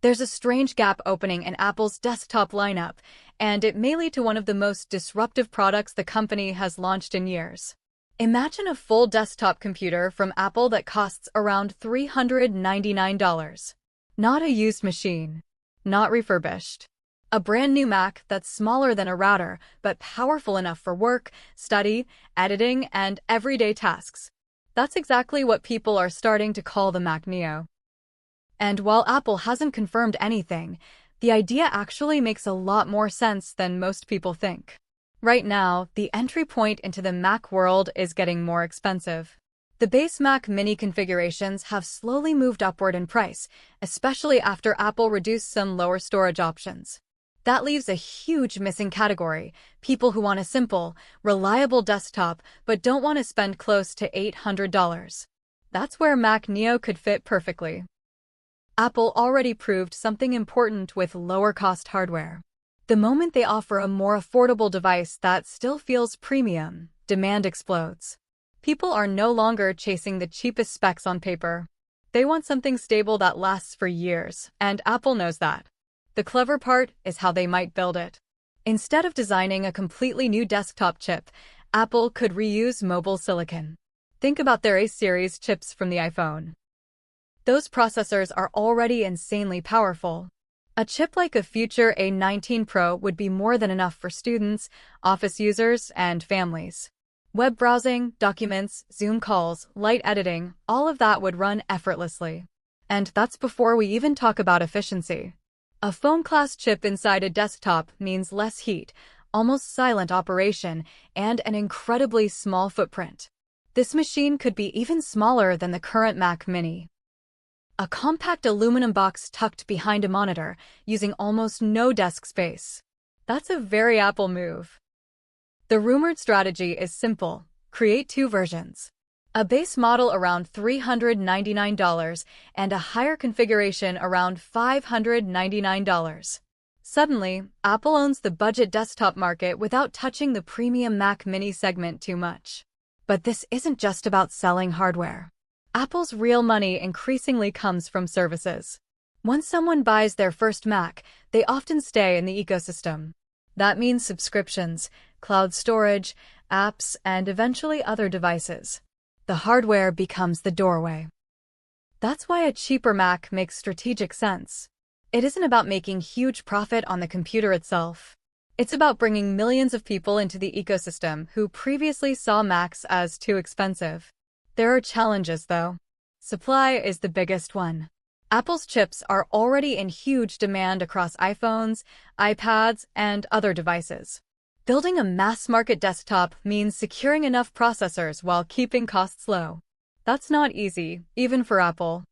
There's a strange gap opening in Apple's desktop lineup, and it may lead to one of the most disruptive products the company has launched in years. Imagine a full desktop computer from Apple that costs around $399. Not a used machine. Not refurbished. A brand new Mac that's smaller than a router, but powerful enough for work, study, editing, and everyday tasks. That's exactly what people are starting to call the Mac Neo. And while Apple hasn't confirmed anything, the idea actually makes a lot more sense than most people think. Right now, the entry point into the Mac world is getting more expensive. The base Mac Mini configurations have slowly moved upward in price, especially after Apple reduced some lower storage options. That leaves a huge missing category: people who want a simple, reliable desktop but don't want to spend close to $800. That's where Mac Neo could fit perfectly. Apple already proved something important with lower-cost hardware. The moment they offer a more affordable device that still feels premium, demand explodes. People are no longer chasing the cheapest specs on paper. They want something stable that lasts for years, and Apple knows that. The clever part is how they might build it. Instead of designing a completely new desktop chip, Apple could reuse mobile silicon. Think about their A-series chips from the iPhone. Those processors are already insanely powerful. A chip like a future A19 Pro would be more than enough for students, office users, and families. Web browsing, documents, Zoom calls, light editing, all of that would run effortlessly. And that's before we even talk about efficiency. A phone-class chip inside a desktop means less heat, almost silent operation, and an incredibly small footprint. This machine could be even smaller than the current Mac Mini. A compact aluminum box tucked behind a monitor, using almost no desk space. That's a very Apple move. The rumored strategy is simple: create two versions. A base model around $399 and a higher configuration around $599. Suddenly, Apple owns the budget desktop market without touching the premium Mac Mini segment too much. But this isn't just about selling hardware. Apple's real money increasingly comes from services. Once someone buys their first Mac, they often stay in the ecosystem. That means subscriptions, cloud storage, apps, and eventually other devices. The hardware becomes the doorway. That's why a cheaper Mac makes strategic sense. It isn't about making huge profit on the computer itself. It's about bringing millions of people into the ecosystem who previously saw Macs as too expensive. There are challenges, though. Supply is the biggest one. Apple's chips are already in huge demand across iPhones, iPads, and other devices. Building a mass-market desktop means securing enough processors while keeping costs low. That's not easy, even for Apple.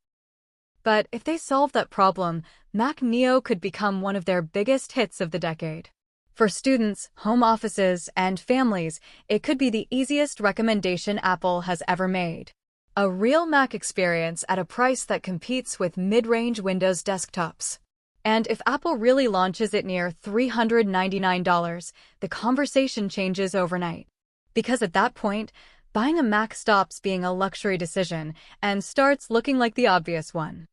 But if they solve that problem, Mac Neo could become one of their biggest hits of the decade. For students, home offices, and families, it could be the easiest recommendation Apple has ever made. A real Mac experience at a price that competes with mid-range Windows desktops. And if Apple really launches it near $399, the conversation changes overnight. Because at that point, buying a Mac stops being a luxury decision and starts looking like the obvious one.